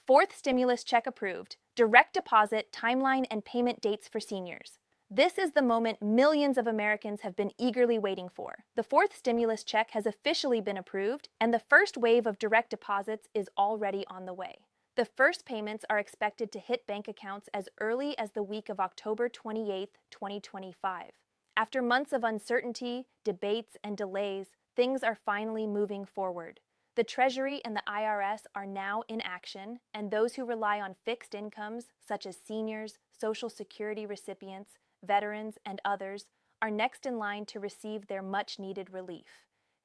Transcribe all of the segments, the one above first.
Fourth stimulus check approved, direct deposit, timeline, and payment dates for seniors. This is the moment millions of Americans have been eagerly waiting for. The fourth stimulus check has officially been approved, and the first wave of direct deposits is already on the way. The first payments are expected to hit bank accounts as early as the week of October 28, 2025. After months of uncertainty, debates, and delays, things are finally moving forward. The Treasury and the IRS are now in action, and those who rely on fixed incomes, such as seniors, Social Security recipients, veterans, and others, are next in line to receive their much-needed relief.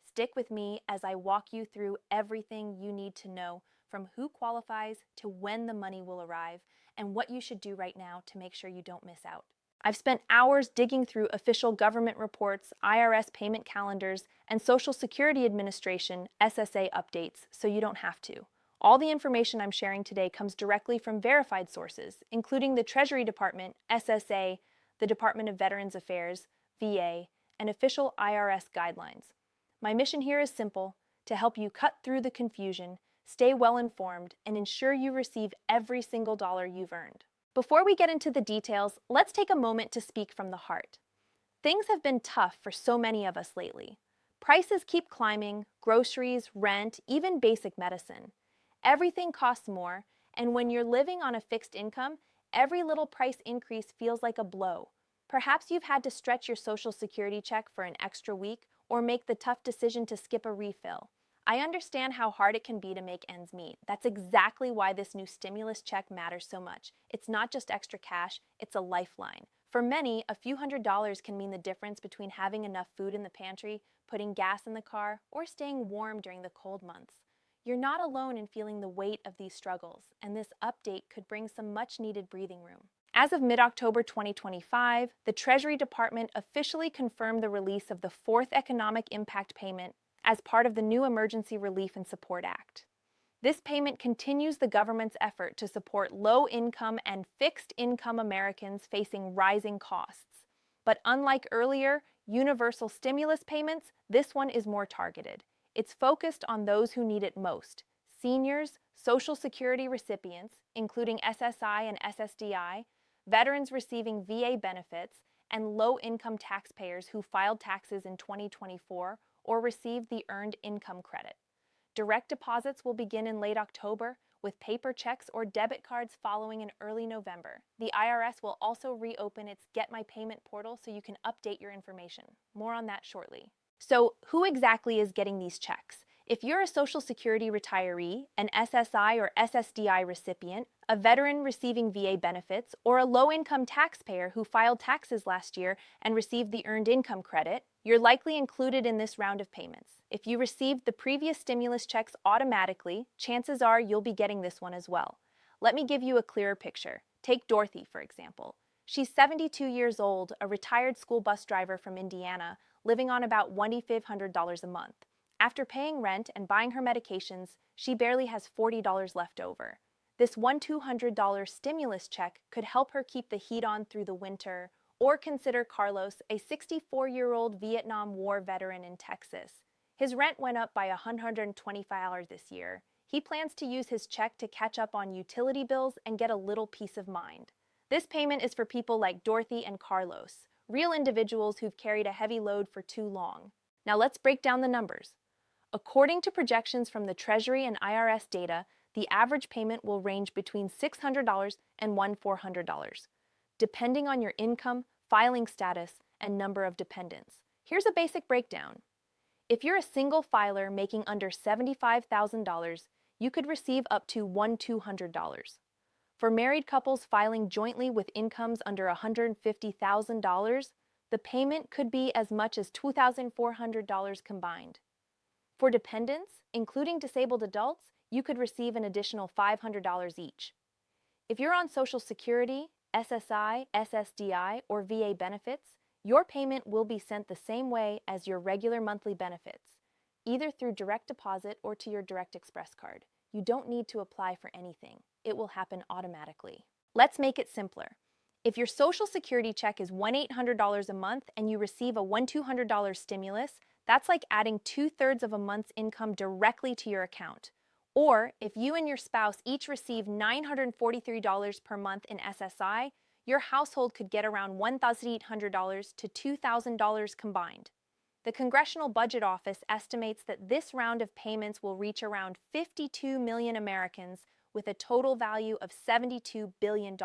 Stick with me as I walk you through everything you need to know, from who qualifies to when the money will arrive, and what you should do right now to make sure you don't miss out. I've spent hours digging through official government reports, IRS payment calendars, and Social Security Administration SSA updates, so you don't have to. All the information I'm sharing today comes directly from verified sources, including the Treasury Department, SSA, the Department of Veterans Affairs, VA, and official IRS guidelines. My mission here is simple: to help you cut through the confusion, stay well informed, and ensure you receive every single dollar you've earned. Before we get into the details, let's take a moment to speak from the heart. Things have been tough for so many of us lately. Prices keep climbing, groceries, rent, even basic medicine. Everything costs more, and when you're living on a fixed income, every little price increase feels like a blow. Perhaps you've had to stretch your Social Security check for an extra week or make the tough decision to skip a refill. I understand how hard it can be to make ends meet. That's exactly why this new stimulus check matters so much. It's not just extra cash, it's a lifeline. For many, a few $100s can mean the difference between having enough food in the pantry, putting gas in the car, or staying warm during the cold months. You're not alone in feeling the weight of these struggles, and this update could bring some much-needed breathing room. As of mid-October 2025, the Treasury Department officially confirmed the release of the fourth economic impact payment as part of the new Emergency Relief and Support Act. This payment continues the government's effort to support low-income and fixed-income Americans facing rising costs. But unlike earlier universal stimulus payments, this one is more targeted. It's focused on those who need it most: seniors, Social Security recipients, including SSI and SSDI, veterans receiving VA benefits, and low-income taxpayers who filed taxes in 2024 or received the Earned Income Credit. Direct deposits will begin in late October, with paper checks or debit cards following in early November. The IRS will also reopen its Get My Payment portal so you can update your information. More on that shortly. So, who exactly is getting these checks? If you're a Social Security retiree, an SSI or SSDI recipient, a veteran receiving VA benefits, or a low-income taxpayer who filed taxes last year and received the Earned Income Credit, you're likely included in this round of payments. If you received the previous stimulus checks automatically, chances are you'll be getting this one as well. Let me give you a clearer picture. Take Dorothy, for example. She's 72 years old, a retired school bus driver from Indiana, living on about $2,500 a month. After paying rent and buying her medications, she barely has $40 left over. This $1,200 stimulus check could help her keep the heat on through the winter. Or consider Carlos, a 64-year-old Vietnam War veteran in Texas. His rent went up by $125 this year. He plans to use his check to catch up on utility bills and get a little peace of mind. This payment is for people like Dorothy and Carlos, real individuals who've carried a heavy load for too long. Now let's break down the numbers. According to projections from the Treasury and IRS data, the average payment will range between $600 and $1,400. Depending on your income, filing status, and number of dependents. Here's a basic breakdown. If you're a single filer making under $75,000, you could receive up to $1,200. For married couples filing jointly with incomes under $150,000, the payment could be as much as $2,400 combined. For dependents, including disabled adults, you could receive an additional $500 each. If you're on Social Security, SSI, SSDI, or VA benefits, your payment will be sent the same way as your regular monthly benefits, either through direct deposit or to your Direct Express card. You don't need to apply for anything. It will happen automatically. Let's make it simpler. If your Social Security check is $1,800 a month and you receive a $1,200 stimulus, that's like adding 2/3 of a month's income directly to your account. Or if you and your spouse each receive $943 per month in SSI, your household could get around $1,800 to $2,000 combined. The Congressional Budget Office estimates that this round of payments will reach around 52 million Americans with a total value of $72 billion.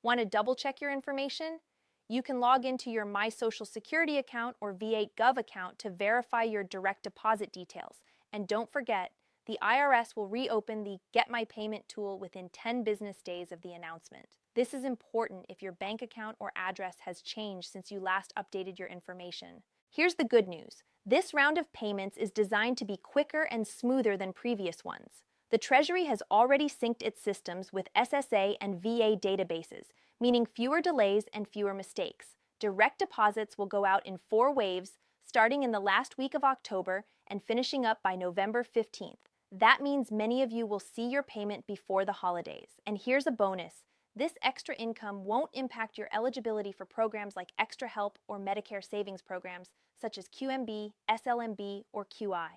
Want to double-check your information? You can log into your My Social Security account or V8 Gov account to verify your direct deposit details. And don't forget, the IRS will reopen the Get My Payment tool within 10 business days of the announcement. This is important if your bank account or address has changed since you last updated your information. Here's the good news. This round of payments is designed to be quicker and smoother than previous ones. The Treasury has already synced its systems with SSA and VA databases, meaning fewer delays and fewer mistakes. Direct deposits will go out in 4 waves, starting in the last week of October and finishing up by November 15th. That means many of you will see your payment before the holidays. And here's a bonus. This extra income won't impact your eligibility for programs like Extra Help or Medicare savings programs such as QMB, SLMB, or QI.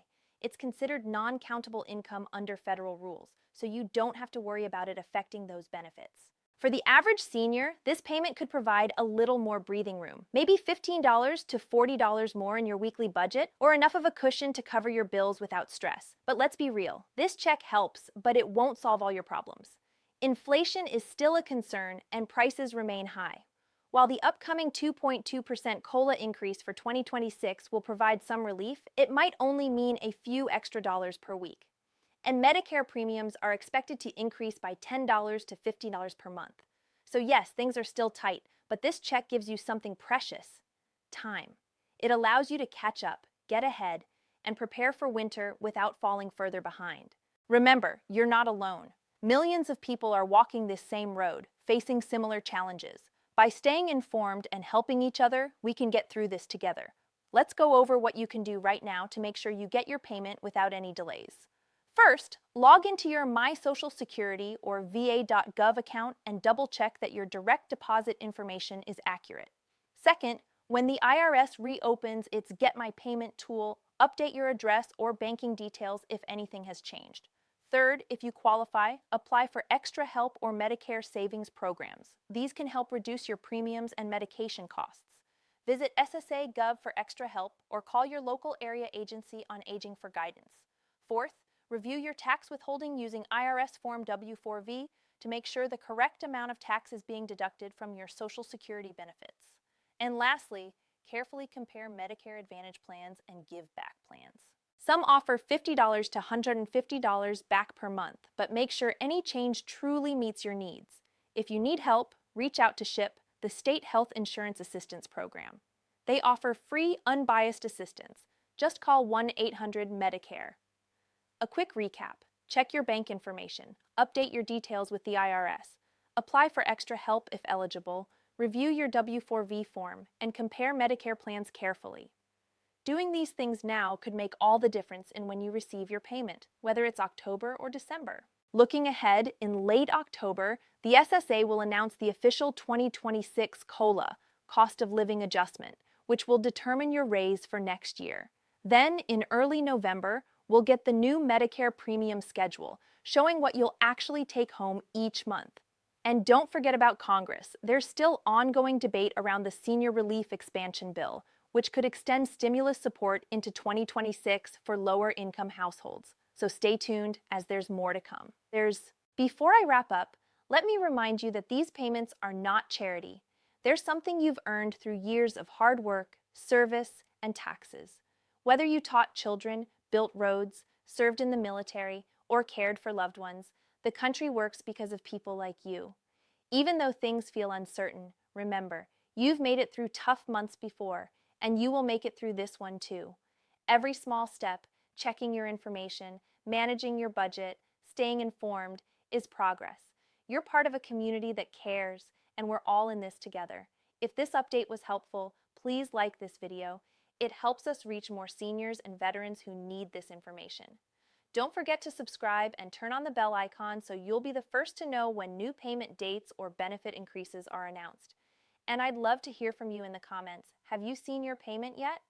It's considered non-countable income under federal rules, so you don't have to worry about it affecting those benefits. For the average senior, this payment could provide a little more breathing room, maybe $15 to $40 more in your weekly budget, or enough of a cushion to cover your bills without stress. But let's be real, this check helps, but it won't solve all your problems. Inflation is still a concern and prices remain high. While the upcoming 2.2% COLA increase for 2026 will provide some relief, it might only mean a few extra dollars per week. And Medicare premiums are expected to increase by $10 to $50 per month. So yes, things are still tight, but this check gives you something precious: time. It allows you to catch up, get ahead, and prepare for winter without falling further behind. Remember, you're not alone. Millions of people are walking this same road, facing similar challenges. By staying informed and helping each other, we can get through this together. Let's go over what you can do right now to make sure you get your payment without any delays. First, log into your My Social Security or VA.gov account and double-check that your direct deposit information is accurate. Second, when the IRS reopens its Get My Payment tool, update your address or banking details if anything has changed. Third, if you qualify, apply for Extra Help or Medicare savings programs. These can help reduce your premiums and medication costs. Visit SSA Gov for Extra Help or call your local area agency on aging for guidance. Fourth, review your tax withholding using IRS Form W-4V to make sure the correct amount of tax is being deducted from your Social Security benefits. And lastly, carefully compare Medicare Advantage plans and give-back plans. Some offer $50 to $150 back per month, but make sure any change truly meets your needs. If you need help, reach out to SHIP, the State Health Insurance Assistance Program. They offer free, unbiased assistance. Just call 1-800-MEDICARE. A quick recap: check your bank information, update your details with the IRS, apply for extra help if eligible, review your W-4V form, and compare Medicare plans carefully. Doing these things now could make all the difference in when you receive your payment, whether it's October or December. Looking ahead, in late October, the SSA will announce the official 2026 COLA, Cost of Living Adjustment, which will determine your raise for next year. Then, in early November, we'll get the new Medicare premium schedule, showing what you'll actually take home each month. And don't forget about Congress. There's still ongoing debate around the Senior Relief Expansion Bill, which could extend stimulus support into 2026 for lower-income households. So stay tuned, as there's more to come. Before I wrap up, let me remind you that these payments are not charity. They're something you've earned through years of hard work, service, and taxes. Whether you taught children, built roads, served in the military, or cared for loved ones, the country works because of people like you. Even though things feel uncertain, remember, you've made it through tough months before, and you will make it through this one too. Every small step, checking your information, managing your budget, staying informed, is progress. You're part of a community that cares, and we're all in this together. If this update was helpful, please like this video. It helps us reach more seniors and veterans who need this information. Don't forget to subscribe and turn on the bell icon so you'll be the first to know when new payment dates or benefit increases are announced. And I'd love to hear from you in the comments. Have you seen your payment yet?